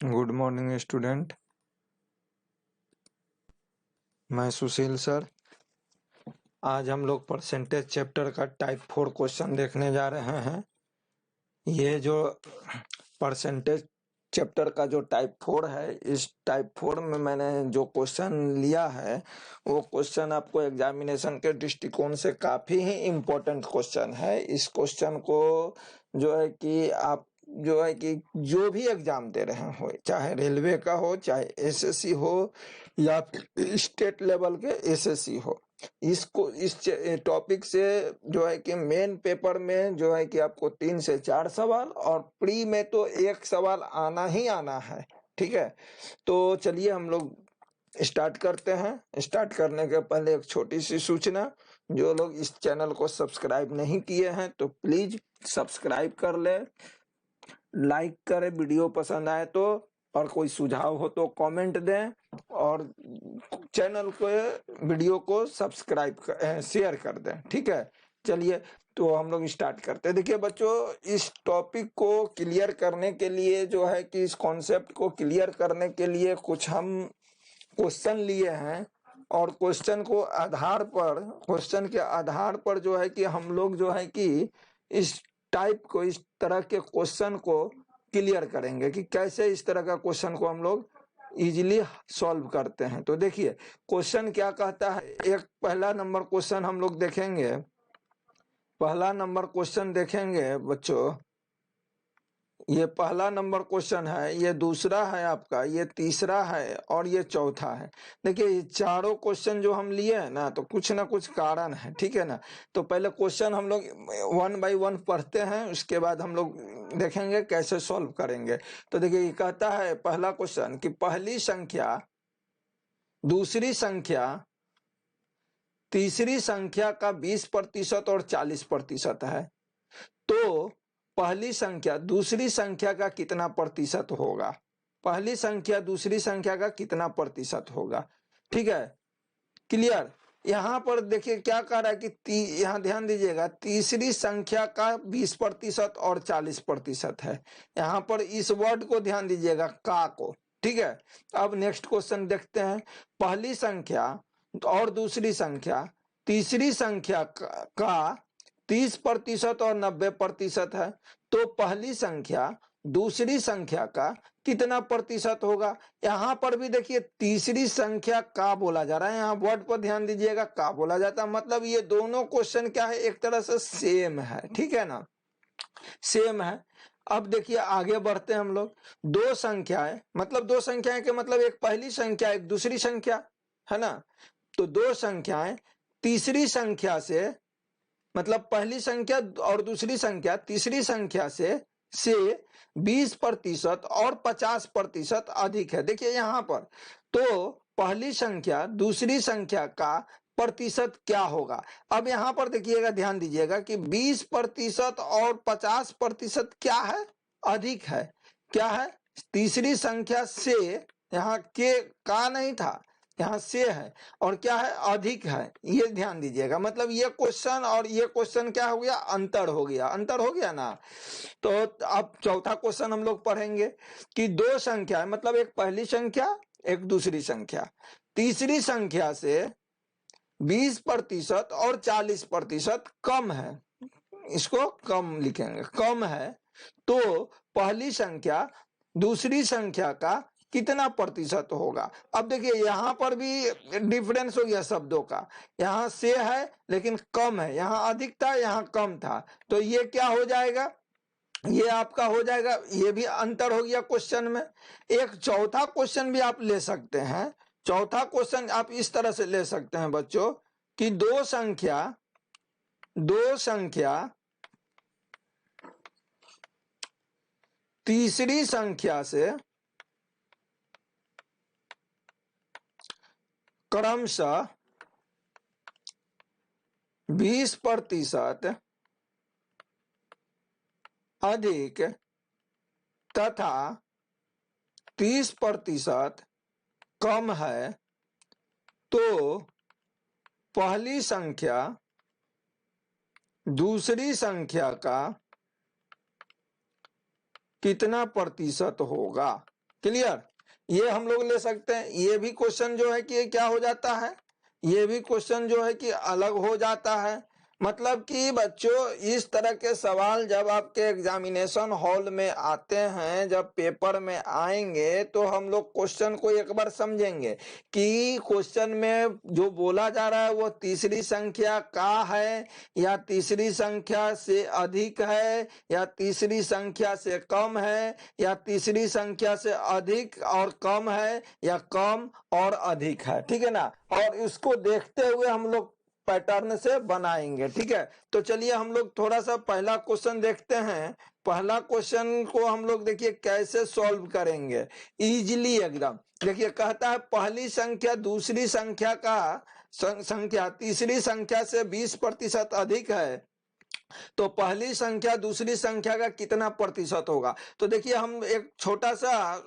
Good morning student. मैं सुशील sir. आज हम लोग परसेंटेज चैप्टर का टाइप 4 क्वेश्चन देखने जा रहे हैं। ये जो परसेंटेज चैप्टर का जो टाइप 4 है, इस टाइप 4 में मैंने जो क्वेश्चन लिया है वो क्वेश्चन आपको एग्जामिनेशन के दृष्टिकोण से काफी ही इम्पोर्टेंट क्वेश्चन है। इस क्वेश्चन को जो है कि आप जो है कि जो भी एग्जाम दे रहे हो, चाहे रेलवे का हो, चाहे एसएससी हो या स्टेट लेवल के एसएससी हो, इसको इस टॉपिक से जो है कि मेन पेपर में जो है कि आपको 3 से 4 सवाल और प्री में तो 1 सवाल आना ही आना है। ठीक है, तो चलिए हम लोग स्टार्ट करते हैं। स्टार्ट करने के पहले एक छोटी सी सूचना, जो लोग इस चैनल को सब्सक्राइब नहीं किए हैं तो प्लीज सब्सक्राइब कर ले, लाइक करें वीडियो पसंद आए तो, और कोई सुझाव हो तो कमेंट दें, और चैनल को वीडियो को सब्सक्राइब शेयर कर दें। ठीक है, चलिए तो हम लोग स्टार्ट करते हैं। देखिए बच्चों, इस टॉपिक को क्लियर करने के लिए जो है कि इस कॉन्सेप्ट को क्लियर करने के लिए कुछ हम क्वेश्चन लिए हैं, और क्वेश्चन के आधार पर जो है कि हम लोग जो है कि इस इस तरह के क्वेश्चन को क्लियर करेंगे कि कैसे इस तरह का क्वेश्चन को हम लोग इजीली सॉल्व करते हैं। तो देखिए क्वेश्चन क्या कहता है। एक पहला नंबर क्वेश्चन हम लोग देखेंगे। पहला नंबर क्वेश्चन देखेंगे बच्चों, ये पहला नंबर क्वेश्चन है, ये दूसरा है आपका, ये तीसरा है और ये चौथा है। देखिए ये चारों क्वेश्चन जो हम लिए हैं ना, तो कुछ ना कुछ कारण है। ठीक है ना, तो पहले क्वेश्चन हम लोग 1 बाय 1 पढ़ते हैं, उसके बाद हम लोग देखेंगे कैसे सॉल्व करेंगे। तो देखिए ये कहता है पहला क्वेश्चन कि पहली संख्या दूसरी संख्या तीसरी संख्या का 20% और 40% है, तो पहली संख्या दूसरी संख्या का कितना प्रतिशत होगा। पहली संख्या दूसरी संख्या का कितना प्रतिशत होगा। ठीक है, क्लियर। यहां पर देखिए क्या कह रहा है कि यहां ध्यान दीजिएगा, तीसरी संख्या का 20% और 40% है। यहां पर इस वर्ड को ध्यान दीजिएगा, का को। ठीक है, अब नेक्स्ट क्वेश्चन देखते हैं। पहली संख्या और दूसरी संख्या तीसरी संख्या का 30% और 90% है, तो पहली संख्या दूसरी संख्या का कितना प्रतिशत होगा। यहां पर भी देखिए तीसरी संख्या का बोला जा रहा है, यहाँ वर्ड पर ध्यान दीजिएगा, का बोला जाता है। मतलब ये दोनों क्वेश्चन क्या है, एक तरह से सेम है। ठीक है ना, सेम है। अब देखिए आगे बढ़ते हैं हम लोग। दो संख्याएं, मतलब दो संख्याएं के मतलब एक पहली संख्या एक दूसरी संख्या है ना, तो दो संख्याएं तीसरी संख्या से, मतलब पहली संख्या और दूसरी संख्या तीसरी संख्या से 20% और 50% अधिक है। देखिए यहां पर, तो पहली संख्या दूसरी संख्या का प्रतिशत क्या होगा। अब यहां पर देखिएगा, ध्यान दीजिएगा कि 20% और 50% क्या है, अधिक है। क्या है, तीसरी संख्या से, यहाँ के का नहीं था, यहाँ से है, और क्या है, अधिक है। ये ध्यान दीजिएगा, मतलब ये क्वेश्चन और ये क्वेश्चन क्या हो गया, अंतर हो गया। अंतर हो गया ना। तो अब चौथा क्वेश्चन हम लोग पढ़ेंगे कि दो संख्या, मतलब एक पहली संख्या एक दूसरी संख्या, तीसरी संख्या से 20% और 40% कम है, इसको कम लिखेंगे, कम है, तो पहली संख्या दूसरी संख्या का कितना प्रतिशत होगा। अब देखिए यहां पर भी डिफरेंस हो गया शब्दों का, यहां से है लेकिन कम है, यहां अधिक था यहां कम था, तो ये क्या हो जाएगा, ये आपका हो जाएगा, ये भी अंतर हो गया क्वेश्चन में। एक चौथा क्वेश्चन भी आप ले सकते हैं। चौथा क्वेश्चन आप इस तरह से ले सकते हैं बच्चों कि दो संख्या तीसरी संख्या से क्रमशः 20% अधिक तथा 30% कम है, तो पहली संख्या दूसरी संख्या का कितना प्रतिशत होगा। क्लियर, ये हम लोग ले सकते हैं। ये भी क्वेश्चन जो है कि क्या हो जाता है, ये भी क्वेश्चन जो है कि अलग हो जाता है। मतलब कि बच्चों इस तरह के सवाल जब आपके एग्जामिनेशन हॉल में आते हैं, जब पेपर में आएंगे, तो हम लोग क्वेश्चन को एक बार समझेंगे कि क्वेश्चन में जो बोला जा रहा है वो तीसरी संख्या का है, या तीसरी संख्या से अधिक है, या तीसरी संख्या से कम है, या तीसरी संख्या से अधिक और कम है, या कम और अधिक है। ठीक है ना, और इसको देखते हुए हम लोग पैटर्न से बनाएंगे। ठीक है, तो चलिए हम लोग थोड़ा सा पहला क्वेश्चन देखते हैं। पहला क्वेश्चन को हम लोग देखिए कैसे सॉल्व करेंगे, इजीली एकदम। देखिए कहता है पहली संख्या दूसरी संख्या का संख्या तीसरी संख्या से 20% अधिक है, तो पहली संख्या दूसरी संख्या का कितना प्रतिशत होगा। तो देखिए हम एक छोटा सा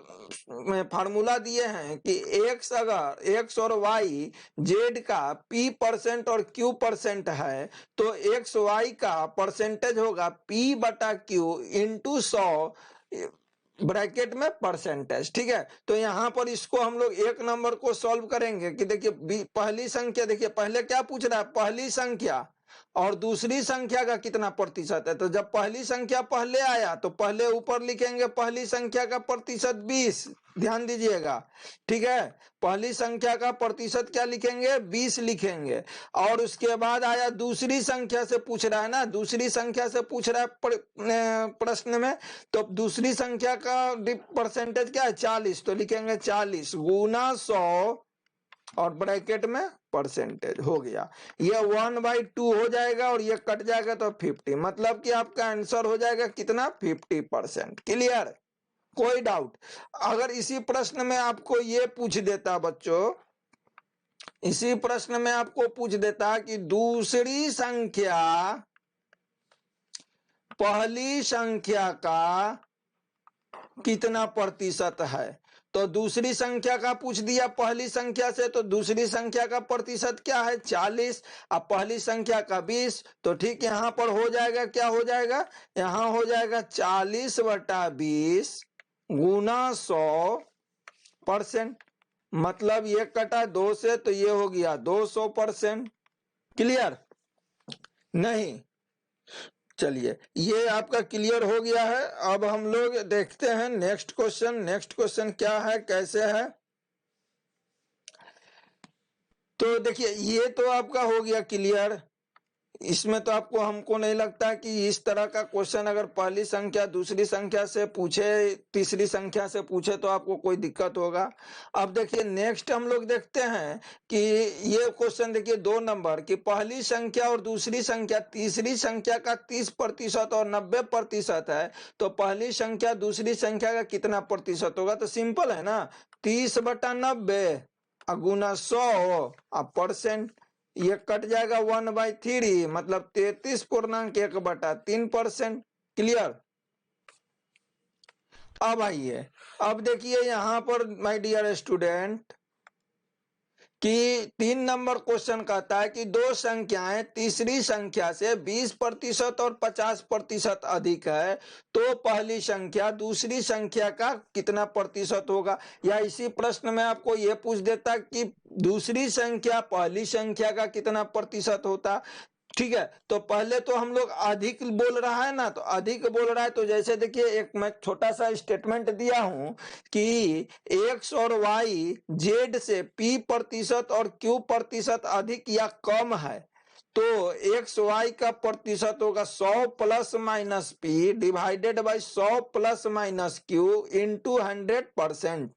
फार्मूला दिए हैं कि एक्स, अगर एक्स और वाई जेड का p परसेंट और q परसेंट है, तो एक्स वाई का परसेंटेज होगा p बटा q इंटू 100 ब्रैकेट में परसेंटेज। ठीक है, तो यहाँ पर इसको हम लोग एक नंबर को सॉल्व करेंगे कि देखिए पहली संख्या, देखिए पहले क्या पूछ रहा है, पहली संख्या और दूसरी संख्या का कितना प्रतिशत है। तो जब पहली संख्या पहले आया तो पहले ऊपर लिखेंगे पहली संख्या का प्रतिशत 20, ध्यान दीजिएगा। ठीक है, पहली संख्या का प्रतिशत क्या लिखेंगे, 20 लिखेंगे। और उसके बाद आया दूसरी संख्या से पूछ रहा है ना, दूसरी संख्या से पूछ रहा है प्रश्न में, तो दूसरी संख्या का परसेंटेज क्या है, 40, तो लिखेंगे 40 गुना 100 और ब्रैकेट में परसेंटेज हो गया। ये 1/2 हो जाएगा और ये कट जाएगा तो 50, मतलब कि आपका आंसर हो जाएगा कितना, 50%। क्लियर, कोई डाउट। अगर इसी प्रश्न में आपको ये पूछ देता बच्चों, इसी प्रश्न में आपको पूछ देता कि दूसरी संख्या पहली संख्या का कितना प्रतिशत है, तो दूसरी संख्या का पूछ दिया पहली संख्या से, तो दूसरी संख्या का प्रतिशत क्या है, 40, अब पहली संख्या का 20, तो ठीक यहाँ पर हो जाएगा, क्या हो जाएगा, यहाँ हो जाएगा 40/20 गुना 100%। मतलब ये कटा 2 से, तो ये हो गया 200%। क्लियर, नहीं, चलिए ये आपका क्लियर हो गया है। अब हम लोग देखते हैं नेक्स्ट क्वेश्चन। नेक्स्ट क्वेश्चन क्या है, कैसे है, तो देखिए ये तो आपका हो गया क्लियर। इसमें तो आपको, हमको नहीं लगता कि इस तरह का क्वेश्चन अगर पहली संख्या दूसरी संख्या से पूछे, तीसरी संख्या से पूछे, तो आपको कोई दिक्कत होगा। अब देखिए नेक्स्ट हम लोग देखते हैं कि ये क्वेश्चन देखिए 2 नंबर की पहली संख्या और दूसरी संख्या तीसरी संख्या का 30% और 90% है, तो पहली संख्या दूसरी संख्या का कितना प्रतिशत होगा। तो सिंपल है ना, 30/90 गुना 100 परसेंट, ये कट जाएगा 1/3, मतलब 33.1/3%। क्लियर, अब आइए, अब देखिए यहां पर माय डियर स्टूडेंट कि 3 नंबर क्वेश्चन कहता है कि दो संख्याएं तीसरी संख्या से 20% और 50% अधिक है, तो पहली संख्या दूसरी संख्या का कितना प्रतिशत होगा। या इसी प्रश्न में आपको यह पूछ देता कि दूसरी संख्या पहली संख्या का कितना प्रतिशत होता। ठीक है, तो पहले तो हम लोग अधिक बोल रहा है ना, तो अधिक बोल रहा है, तो जैसे देखिए एक मैं छोटा सा स्टेटमेंट दिया हूं कि एक्स और वाई जेड से p% और q% अधिक या कम है, तो एक्स वाई का प्रतिशत होगा 100 plus minus p divided by 100 plus minus q into 100%।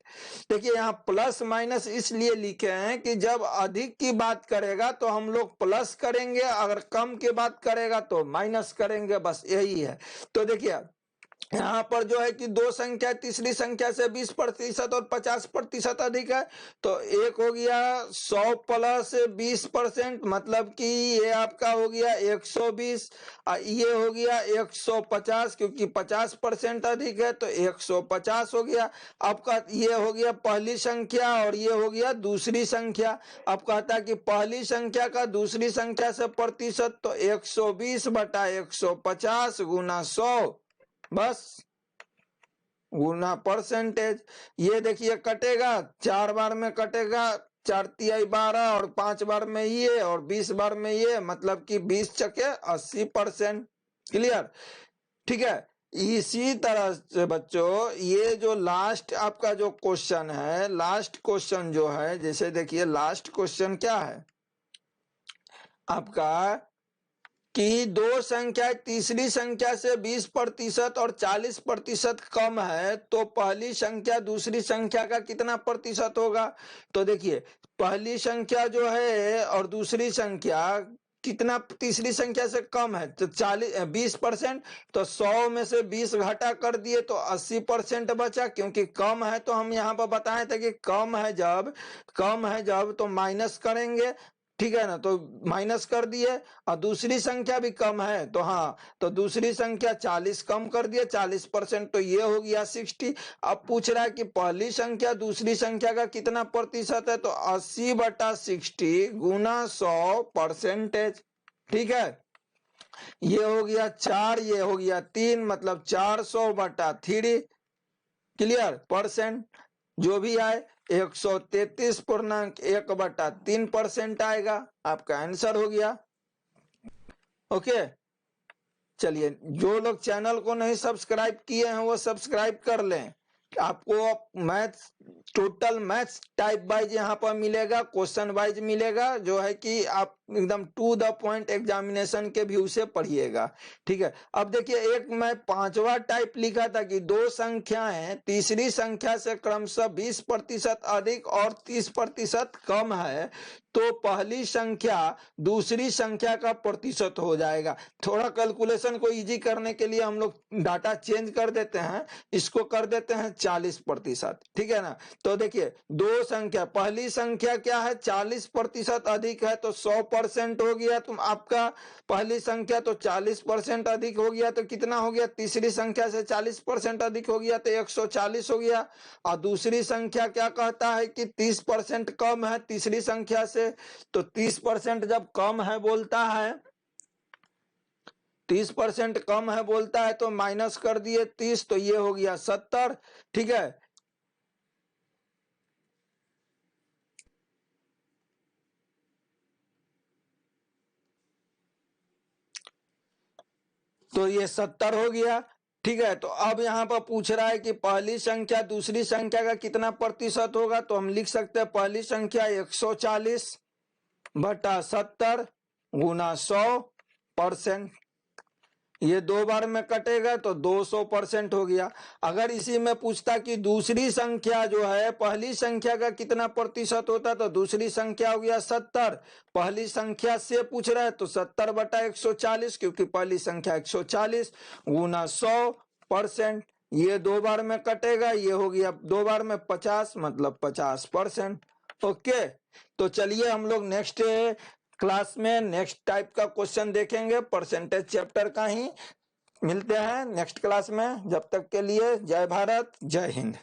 देखिए यहाँ प्लस माइनस इसलिए लिखे हैं कि जब अधिक की बात करेगा तो हम लोग प्लस करेंगे, अगर कम की बात करेगा तो माइनस करेंगे, बस यही है। तो देखिए यहाँ पर जो है कि दो संख्या तीसरी संख्या से 20% और 50% अधिक है, तो एक हो गया 100 प्लस 20%, मतलब कि ये आपका हो गया 120, ये हो गया 150, क्योंकि 50% अधिक है तो 150 हो गया। आपका ये हो गया पहली संख्या और ये हो गया दूसरी संख्या। अब कहता है कि पहली संख्या का दूसरी संख्या से प्रतिशत, तो 120/150 गुना 100, बस गुना परसेंटेज। ये देखिए कटेगा, 4 बार में कटेगा, 4 तिहाई 12 और 5 बार में ये और 20 बार में ये, मतलब कि 20 चके 80%। क्लियर? ठीक है। इसी तरह से बच्चों ये जो लास्ट आपका जो क्वेश्चन है, लास्ट क्वेश्चन जो है, जैसे देखिए लास्ट क्वेश्चन क्या है आपका कि दो संख्या तीसरी संख्या से 20% और 40% कम है, तो पहली संख्या दूसरी संख्या का कितना प्रतिशत होगा? तो देखिए पहली संख्या जो है और दूसरी संख्या कितना तीसरी संख्या से कम है, तो 20%, तो 100 में से 20 घटा कर दिए तो 80% बचा, क्योंकि कम है तो हम यहाँ पर बताए थे कि कम है जब तो माइनस करेंगे, ठीक है ना, तो माइनस कर दिए। और दूसरी संख्या भी कम है तो हाँ, तो दूसरी संख्या 40 कम कर दिए 40%, तो ये हो गया 60। अब पूछ रहा है कि पहली संख्या दूसरी संख्या का कितना प्रतिशत है, तो 80/60 गुना 100%। ठीक है, ये हो गया 4, ये हो गया 3, मतलब 400/3। क्लियर? परसेंट जो भी आए 133.1/3% आएगा, आपका आंसर हो गया। ओके, चलिए जो लोग चैनल को नहीं सब्सक्राइब किए हैं वो सब्सक्राइब कर लें। आपको maths, total maths type wise यहाँ पर मिलेगा, क्वेश्चन वाइज मिलेगा, जो है कि आप एकदम टू द पॉइंट एग्जामिनेशन के व्यू से पढ़िएगा। ठीक है, अब देखिए एक मैं 5वां टाइप लिखा था कि दो संख्याएं तीसरी संख्या से क्रमशः 20% अधिक और 30% कम है, तो पहली संख्या दूसरी संख्या का प्रतिशत हो जाएगा। थोड़ा कैलकुलेशन को इजी करने के लिए हम लोग डाटा चेंज कर देते हैं, इसको कर देते हैं 40%। ठीक है ना, तो देखिए दो संख्या, पहली संख्या क्या है 40% अधिक है तो 100% हो गया, तुम आपका पहली संख्या तो 40% अधिक हो गया तो कितना हो गया, तीसरी संख्या से 40% अधिक हो गया तो 140 हो गया। और दूसरी संख्या क्या कहता है कि 30% कम है तीसरी संख्या से, तो 30% जब कम है बोलता है, 30% कम है बोलता है तो माइनस कर दिए 30, तो ये हो गया 70। ठीक है, तो ये 70 हो गया। ठीक है, तो अब यहाँ पर पूछ रहा है कि पहली संख्या दूसरी संख्या का कितना प्रतिशत होगा, तो हम लिख सकते हैं पहली संख्या 140/70 गुना 100%। ये 2 बार में कटेगा तो 200% हो गया। अगर इसी में पूछता कि दूसरी संख्या जो है पहली संख्या का कितना प्रतिशत होता, तो दूसरी संख्या हो गया 70, पहली संख्या से पूछ रहा है तो 70/140, क्योंकि पहली संख्या 140 गुना 100%। ये 2 बार में कटेगा, ये हो गया 2 बार में 50, मतलब 50%। ओके, तो चलिए हम लोग नेक्स्ट क्लास में नेक्स्ट टाइप का क्वेश्चन देखेंगे, परसेंटेज चैप्टर का ही। मिलते हैं नेक्स्ट क्लास में, जब तक के लिए जय भारत जय हिंद।